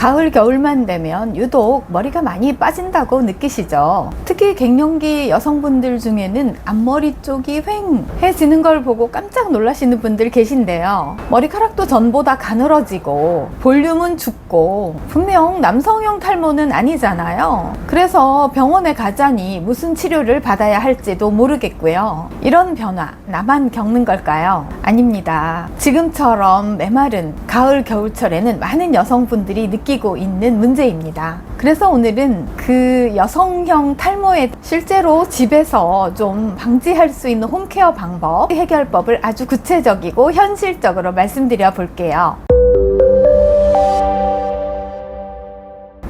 가을, 겨울만 되면 유독 머리가 많이 빠진다고 느끼시죠? 특히 갱년기 여성분들 중에는 앞머리 쪽이 휑해지는 걸 보고 깜짝 놀라시는 분들 계신데요. 머리카락도 전보다 가늘어지고 볼륨은 죽고 분명 남성형 탈모는 아니잖아요. 그래서 병원에 가자니 무슨 치료를 받아야 할지도 모르겠고요. 이런 변화 나만 겪는 걸까요? 아닙니다. 지금처럼 메마른 가을, 겨울철에는 많은 여성분들이 느끼고 있는 문제입니다. 그래서 오늘은 그 여성형 탈모에 실제로 집에서 좀 방지할 수 있는 홈케어 방법, 해결법을 아주 구체적이고 현실적으로 말씀드려 볼게요.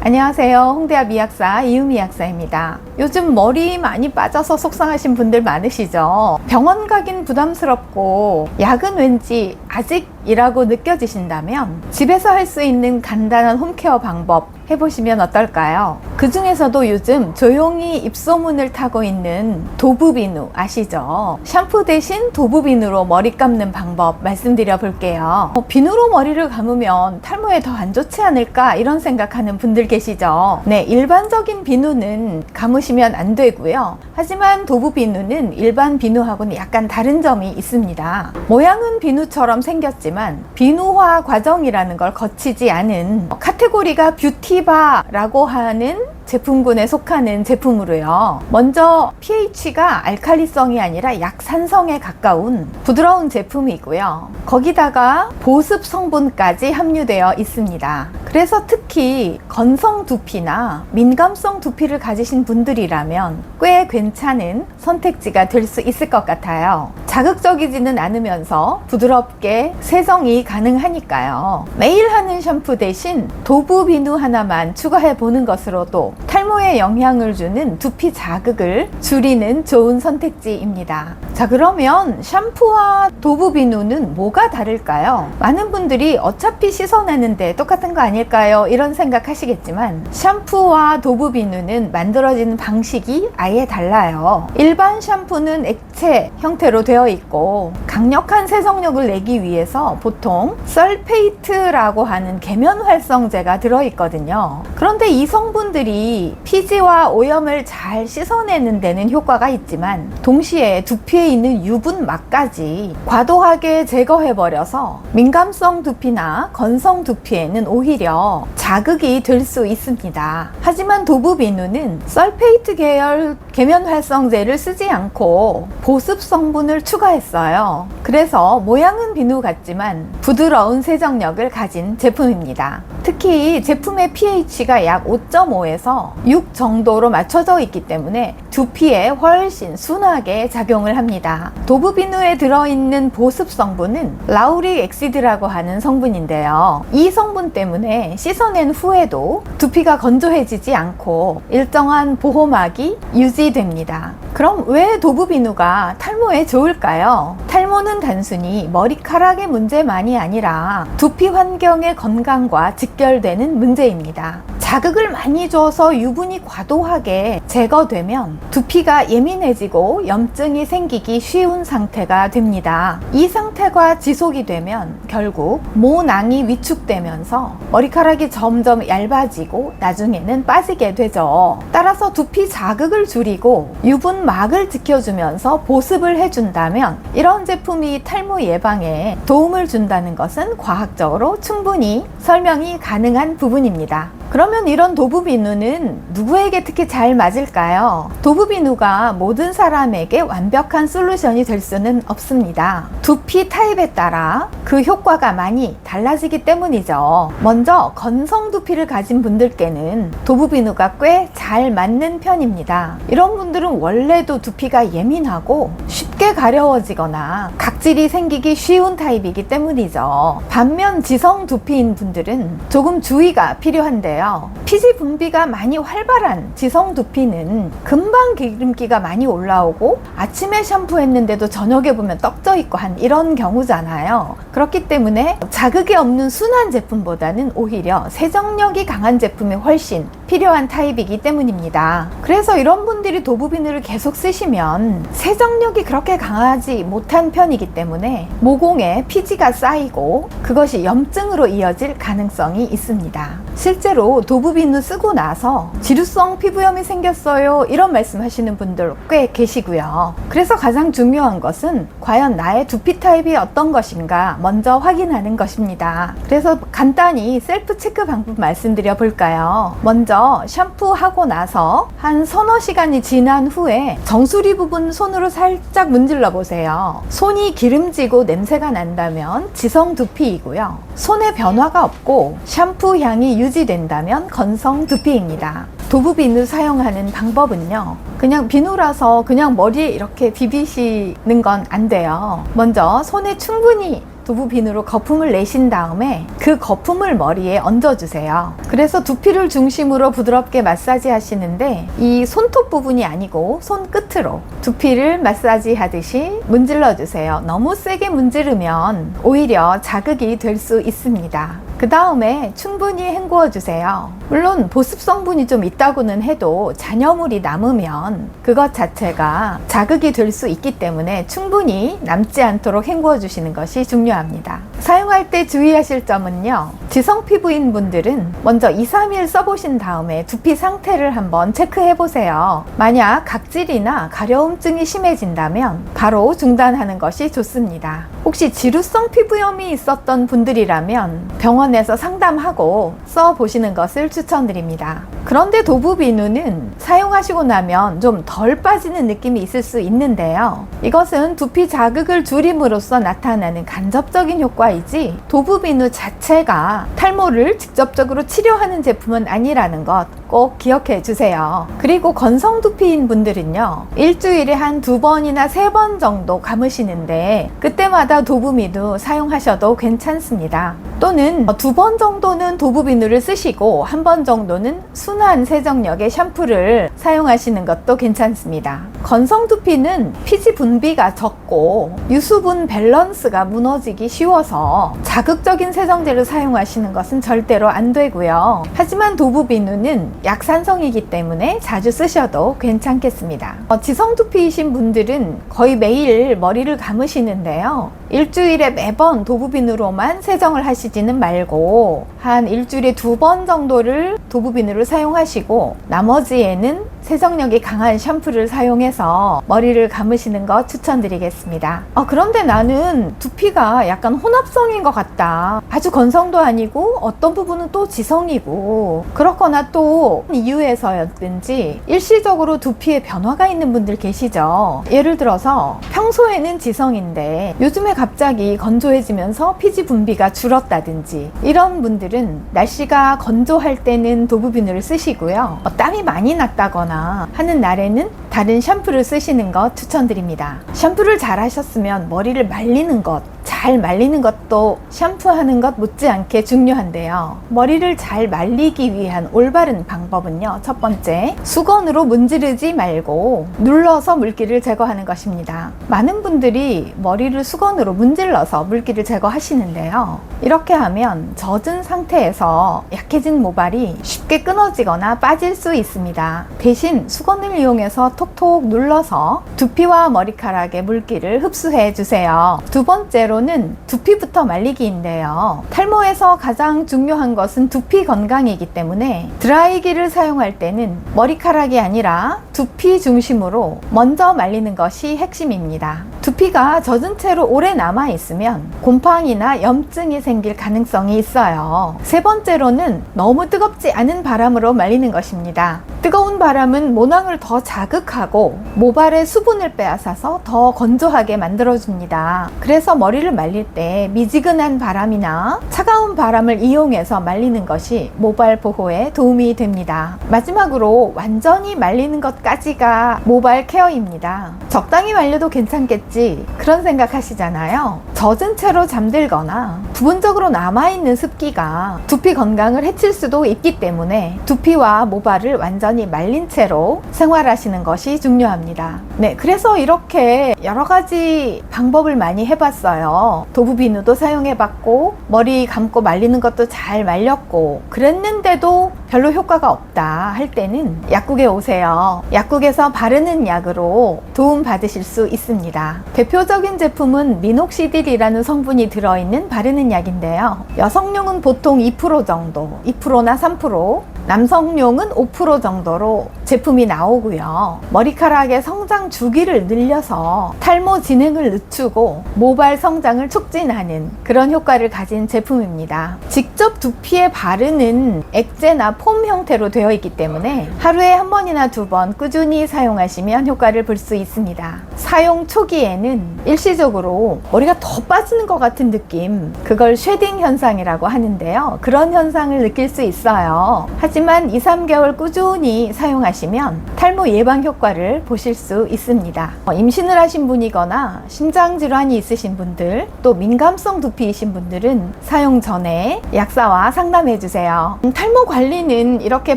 안녕하세요. 홍대합 미약사 이유미 약사입니다. 요즘 머리 많이 빠져서 속상하신 분들 많으시죠? 병원 가긴 부담스럽고 약은 왠지 아직이라고 느껴지신다면 집에서 할 수 있는 간단한 홈케어 방법 해보시면 어떨까요? 그 중에서도 요즘 조용히 입소문을 타고 있는 도브비누 아시죠? 샴푸 대신 도브비누로 머리 감는 방법 말씀드려 볼게요. 비누로 머리를 감으면 탈모에 더 안 좋지 않을까 이런 생각하는 분들 계시죠? 네, 일반적인 비누는 감으시면 안 되고요. 하지만 도브비누는 일반 비누하고는 약간 다른 점이 있습니다. 모양은 비누처럼 생겼지만 비누화 과정이라는 걸 거치지 않은 카테고리가 뷰티바라고 하는 제품군에 속하는 제품으로요. 먼저 pH가 알칼리성이 아니라 약산성에 가까운 부드러운 제품이고요. 거기다가 보습 성분까지 함유되어 있습니다. 그래서 특히 건성 두피나 민감성 두피를 가지신 분들이라면 꽤 괜찮은 선택지가 될 수 있을 것 같아요. 자극적이지는 않으면서 부드럽게 세정이 가능하니까요. 매일 하는 샴푸 대신 도브비누 하나만 추가해 보는 것으로도 탈모에 영향을 주는 두피 자극을 줄이는 좋은 선택지입니다. 자, 그러면 샴푸와 도브비누는 뭐가 다를까요? 많은 분들이 어차피 씻어내는데 똑같은 거 아닐까요? 이런 생각 하시겠지만 샴푸와 도브비누는 만들어지는 방식이 아예 달라요. 일반 샴푸는 액체 형태로 되어 있고 강력한 세정력을 내기 위해서 보통 설페이트라고 하는 계면활성제가 들어있거든요. 그런데 이 성분들이 피지와 오염을 잘 씻어내는 데는 효과가 있지만 동시에 두피에 있는 유분막까지 과도하게 제거해버려서 민감성 두피나 건성 두피에는 오히려 자극이 될 수 있습니다. 하지만 도브비누는 설페이트 계열 계면활성제를 쓰지 않고 보습 성분을 추가했어요. 그래서 모양은 비누 같지만 부드러운 세정력을 가진 제품입니다. 특히 제품의 pH가 약 5.5에서 6 정도로 맞춰져 있기 때문에 두피에 훨씬 순하게 작용을 합니다. 도브비누에 들어있는 보습 성분은 라우릭 엑시드라고 하는 성분인데요. 이 성분 때문에 씻어낸 후에도 두피가 건조해지지 않고 일정한 보호막이 유지됩니다. 그럼 왜 도브비누가 탈모에 좋을까요? 탈모는 단순히 머리카락의 문제만이 아니라 두피 환경의 건강과 직결되는 문제입니다. 자극을 많이 줘서 유분이 과도하게 제거되면 두피가 예민해지고 염증이 생기기 쉬운 상태가 됩니다. 이 상태가 지속이 되면 결국 모낭이 위축되면서 머리카락이 점점 얇아지고 나중에는 빠지게 되죠. 따라서 두피 자극을 줄이고 유분막을 지켜주면서 보습을 해준다면 이런 제품이 탈모 예방에 도움을 준다는 것은 과학적으로 충분히 설명이 가능한 부분입니다. 그러면 이런 도브비누는 누구에게 특히 잘 맞을까요? 도브비누가 모든 사람에게 완벽한 솔루션이 될 수는 없습니다. 두피 타입에 따라 그 효과가 많이 달라지기 때문이죠. 먼저 건성 두피를 가진 분들께는 도브비누가 꽤 잘 맞는 편입니다. 이런 분들은 원래도 두피가 예민하고 쉽게 가려워지거나 각질이 생기기 쉬운 타입이기 때문이죠. 반면 지성 두피인 분들은 조금 주의가 필요한데요. 피지 분비가 많이 활발한 지성 두피는 금방 기름기가 많이 올라오고 아침에 샴푸했는데도 저녁에 보면 떡져 있고 한 이런 경우잖아요. 그렇기 때문에 자극이 없는 순한 제품보다는 오히려 세정력이 강한 제품이 훨씬 필요한 타입이기 때문입니다. 그래서 이런 분들이 도부 비누를 계속 쓰시면 세정력이 그렇게 강하지 못한 편이기 때문에 모공에 피지가 쌓이고 그것이 염증으로 이어질 가능성이 있습니다. 실제로 도부 비누 쓰고 나서 지루성 피부염이 생겼어요 이런 말씀 하시는 분들 꽤 계시고요. 그래서 가장 중요한 것은 과연 나의 두피 타입이 어떤 것인가 먼저 확인하는 것입니다. 그래서 간단히 셀프 체크 방법 말씀드려 볼까요? 먼저 샴푸하고 나서 한 서너 시간이 지난 후에 정수리 부분 손으로 살짝 문질러 보세요. 손이 기름지고 냄새가 난다면 지성 두피이고요. 손에 변화가 없고 샴푸 향이 유지된다면 건성 두피입니다. 도부 비누 사용하는 방법은요, 그냥 비누라서 그냥 머리에 이렇게 비비시는 건 안 돼요. 먼저 손에 충분히 도부 비누로 거품을 내신 다음에 그 거품을 머리에 얹어주세요. 그래서 두피를 중심으로 부드럽게 마사지 하시는데 이 손톱 부분이 아니고 손끝으로 두피를 마사지 하듯이 문질러 주세요. 너무 세게 문지르면 오히려 자극이 될 수 있습니다. 그 다음에 충분히 헹구어 주세요. 물론 보습 성분이 좀 있다고는 해도 잔여물이 남으면 그것 자체가 자극이 될 수 있기 때문에 충분히 남지 않도록 헹구어 주시는 것이 중요합니다. 사용할 때 주의하실 점은요, 지성 피부인 분들은 먼저 2-3일 써보신 다음에 두피 상태를 한번 체크해 보세요. 만약 각질이나 가려움증이 심해진다면 바로 중단하는 것이 좋습니다. 혹시 지루성 피부염이 있었던 분들이라면 병원에서 상담하고 써보시는 것을 추천드립니다. 그런데 도부 비누는 사용하시고 나면 좀 덜 빠지는 느낌이 있을 수 있는데요. 이것은 두피 자극을 줄임으로써 나타나는 간접적인 효과이지 도부 비누 자체가 탈모를 직접적으로 치료하는 제품은 아니라는 것 꼭 기억해 주세요. 그리고 건성 두피인 분들은요, 일주일에 한 2번이나 3번 정도 감으시는데 그때마다 도부 비누 사용하셔도 괜찮습니다. 또는 2번 정도는 도부 비누를 쓰시고 1번 정도는 순한 세정력의 샴푸를 사용하시는 것도 괜찮습니다. 건성 두피는 피지 분비가 적고 유수분 밸런스가 무너지기 쉬워서 자극적인 세정제를 사용하시는 것은 절대로 안 되고요. 하지만 도부 비누는 약산성이기 때문에 자주 쓰셔도 괜찮겠습니다. 지성 두피이신 분들은 거의 매일 머리를 감으시는데요, 일주일에 매번 도부 비누로만 세정을 하시지는 말고 한 일주일에 2번 정도를 도부 비누를 사용하시고 나머지에는 세정력이 강한 샴푸를 사용해서 머리를 감으시는 것 추천드리겠습니다. 그런데 나는 두피가 약간 혼합성인 것 같다, 아주 건성도 아니고 어떤 부분은 또 지성이고, 그렇거나 또 이유에서였든지 일시적으로 두피에 변화가 있는 분들 계시죠. 예를 들어서 평소에는 지성인데 요즘에 갑자기 건조해지면서 피지 분비가 줄었다든지, 이런 분들은 날씨가 건조할 때는 도부 비누를 쓰시고요, 땀이 많이 났다거나 하는 날에는 다른 샴푸를 쓰시는 것 추천드립니다. 샴푸를 잘 하셨으면 머리를 말리는 것, 잘 말리는 것도 샴푸하는 것 못지않게 중요한데요. 머리를 잘 말리기 위한 올바른 방법은요, 첫 번째, 수건으로 문지르지 말고 눌러서 물기를 제거하는 것입니다. 많은 분들이 머리를 수건으로 문질러서 물기를 제거하시는데요, 이렇게 하면 젖은 상태에서 약해진 모발이 쉽게 끊어지거나 빠질 수 있습니다. 대신 수건을 이용해서 톡톡 눌러서 두피와 머리카락의 물기를 흡수해 주세요. 두 번째로는 두피부터 말리기인데요, 탈모에서 가장 중요한 것은 두피 건강이기 때문에 드라이기를 사용할 때는 머리카락이 아니라 두피 중심으로 먼저 말리는 것이 핵심입니다. 두피가 젖은 채로 오래 남아 있으면 곰팡이나 염증이 생길 가능성이 있어요. 세 번째로는 너무 뜨겁지 않은 바람으로 말리는 것입니다. 뜨거운 바람은 모낭을 더 자극하고 모발의 수분을 빼앗아서 더 건조하게 만들어줍니다. 그래서 머리를 말릴 때 미지근한 바람이나 차가운 바람을 이용해서 말리는 것이 모발 보호에 도움이 됩니다. 마지막으로 완전히 말리는 것까지가 모발 케어입니다. 적당히 말려도 괜찮겠지, 그런 생각 하시잖아요. 젖은 채로 잠들거나 부분적으로 남아있는 습기가 두피 건강을 해칠 수도 있기 때문에 두피와 모발을 완전히 말린 채로 생활하시는 것이 중요합니다. 네, 그래서 이렇게 여러 가지 방법을 많이 해봤어요. 도부 비누도 사용해봤고 머리 감고 말리는 것도 잘 말렸고 그랬는데도 별로 효과가 없다 할 때는 약국에 오세요. 약국에서 바르는 약으로 도움 받으실 수 있습니다. 대표적인 제품은 미녹시딜이라는 성분이 들어있는 바르는 약인데요. 여성용은 보통 2% 정도, 2%나 3%, 남성용은 5% 정도로 제품이 나오고요. 머리카락의 성장 주기를 늘려서 탈모 진행을 늦추고 모발 성장을 촉진하는 그런 효과를 가진 제품입니다. 직접 두피에 바르는 액제나 폼 형태로 되어 있기 때문에 하루에 한 번이나 두 번 꾸준히 사용하시면 효과를 볼 수 있습니다. 사용 초기에는 일시적으로 머리가 더 빠지는 것 같은 느낌, 그걸 쉐딩 현상이라고 하는데요. 그런 현상을 느낄 수 있어요. 하지만 2, 3개월 꾸준히 사용하시면 탈모 예방 효과를 보실 수 있습니다. 임신을 하신 분이거나 심장질환이 있으신 분들, 또 민감성 두피이신 분들은 사용 전에 약사와 상담해 주세요. 탈모 관리는 이렇게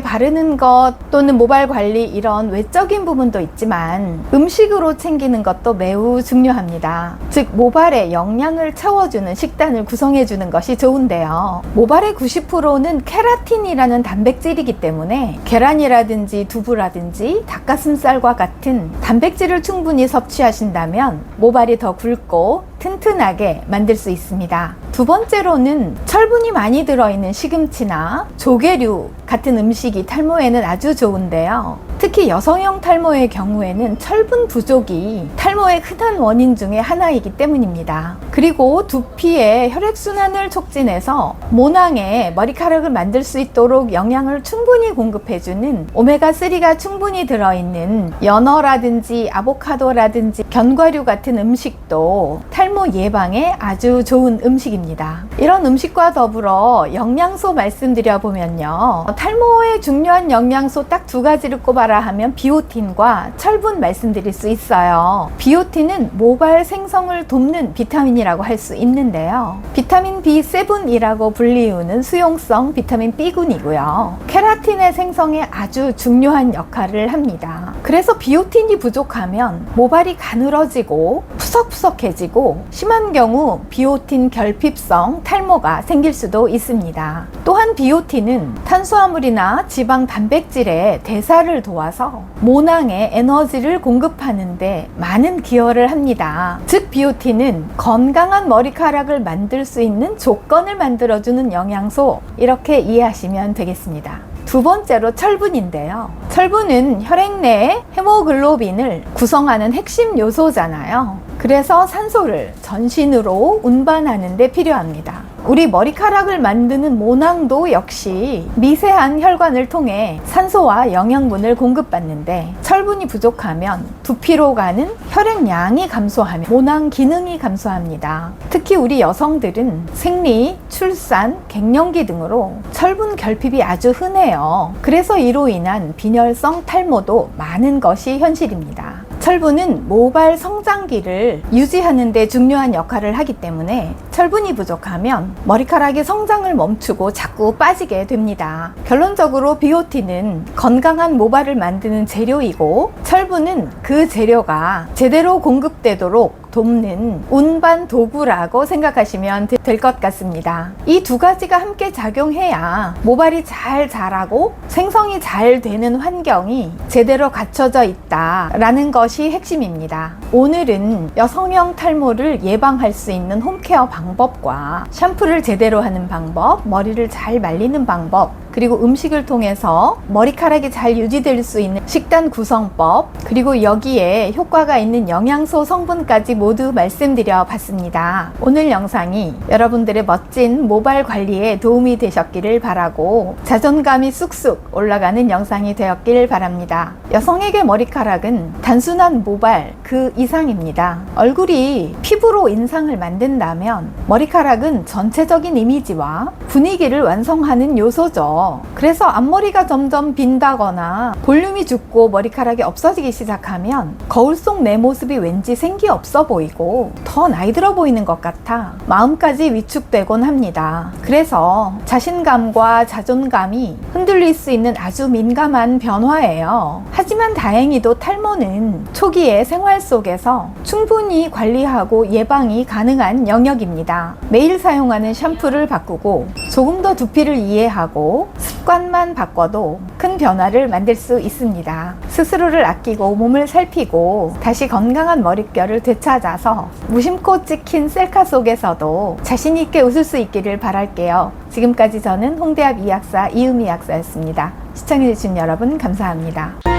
바르는 것 또는 모발 관리 이런 외적인 부분도 있지만 음식으로 챙기는 것도 매우 중요합니다. 즉 모발에 영양을 채워주는 식단을 구성해 주는 것이 좋은데요. 모발의 90%는 케라틴이라는 단백질이기 때문에 계란이라든지 두부라든지 닭가슴살과 같은 단백질을 충분히 섭취하신다면 모발이 더 굵고 튼튼하게 만들 수 있습니다. 두 번째로는 철분이 많이 들어있는 시금치나 조개류 같은 음식이 탈모에는 아주 좋은데요. 특히 여성형 탈모의 경우에는 철분 부족이 탈모의 흔한 원인 중에 하나이기 때문입니다. 그리고 두피의 혈액순환을 촉진해서 모낭에 머리카락을 만들 수 있도록 영양을 충분히 공급해주는 오메가3가 충분히 들어있는 연어라든지 아보카도라든지 견과류 같은 음식도 탈모 예방에 아주 좋은 음식입니다. 이런 음식과 더불어 영양소 말씀드려 보면요. 탈모에 중요한 영양소 딱 두 가지를 꼽아라 하면 비오틴과 철분 말씀드릴 수 있어요. 비오틴은 모발 생성을 돕는 비타민이라고 할 수 있는데요. 비타민 B7이라고 불리우는 수용성 비타민 B군이고요. 케라틴의 생성에 아주 중요한 역할을 합니다. 그래서 비오틴이 부족하면 모발이 가늘어지고 푸석푸석해지고 심한 경우 비오틴 결핍성 탈모가 생길 수도 있습니다. 또한 비오틴은 탄수화물이나 지방 단백질의 대사를 도와서 모낭에 에너지를 공급하는데 많은 기여를 합니다. 즉 비오틴은 건강한 머리카락을 만들 수 있는 조건을 만들어주는 영양소, 이렇게 이해하시면 되겠습니다. 두 번째로 철분인데요. 철분은 혈액 내의 헤모글로빈을 구성하는 핵심 요소잖아요. 그래서 산소를 전신으로 운반하는 데 필요합니다. 우리 머리카락을 만드는 모낭도 역시 미세한 혈관을 통해 산소와 영양분을 공급받는데 철분이 부족하면 두피로 가는 혈액량이 감소하며 모낭 기능이 감소합니다. 특히 우리 여성들은 생리, 출산, 갱년기 등으로 철분 결핍이 아주 흔해요. 그래서 이로 인한 빈혈성 탈모도 많은 것이 현실입니다. 철분은 모발 성장기를 유지하는 데 중요한 역할을 하기 때문에 철분이 부족하면 머리카락의 성장을 멈추고 자꾸 빠지게 됩니다. 결론적으로 비오틴은 건강한 모발을 만드는 재료이고 철분은 그 재료가 제대로 공급되도록 돕는 운반 도구라고 생각하시면 될 것 같습니다. 이 두 가지가 함께 작용해야 모발이 잘 자라고 생성이 잘 되는 환경이 제대로 갖춰져 있다라는 것이 핵심입니다. 오늘은 여성형 탈모를 예방할 수 있는 홈케어 방법과 샴푸를 제대로 하는 방법, 머리를 잘 말리는 방법, 그리고 음식을 통해서 머리카락이 잘 유지될 수 있는 식단 구성법, 그리고 여기에 효과가 있는 영양소 성분까지 모두 말씀드려 봤습니다. 오늘 영상이 여러분들의 멋진 모발 관리에 도움이 되셨기를 바라고 자존감이 쑥쑥 올라가는 영상이 되었길 바랍니다. 여성에게 머리카락은 단순한 모발 그 이상입니다. 얼굴이 피부로 인상을 만든다면 머리카락은 전체적인 이미지와 분위기를 완성하는 요소죠. 있죠. 그래서 앞머리가 점점 빈다거나 볼륨이 죽고 머리카락이 없어지기 시작하면 거울 속 내 모습이 왠지 생기 없어 보이고 더 나이 들어 보이는 것 같아 마음까지 위축되곤 합니다. 그래서 자신감과 자존감이 흔들릴 수 있는 아주 민감한 변화예요. 하지만 다행히도 탈모는 초기의 생활 속에서 충분히 관리하고 예방이 가능한 영역입니다. 매일 사용하는 샴푸를 바꾸고 조금 더 두피를 이해하고 습관만 바꿔도 큰 변화를 만들 수 있습니다. 스스로를 아끼고 몸을 살피고 다시 건강한 머릿결을 되찾아서 무심코 찍힌 셀카 속에서도 자신 있게 웃을 수 있기를 바랄게요. 지금까지 저는 홍대합 이학사 이유미 약사였습니다. 시청해주신 여러분 감사합니다.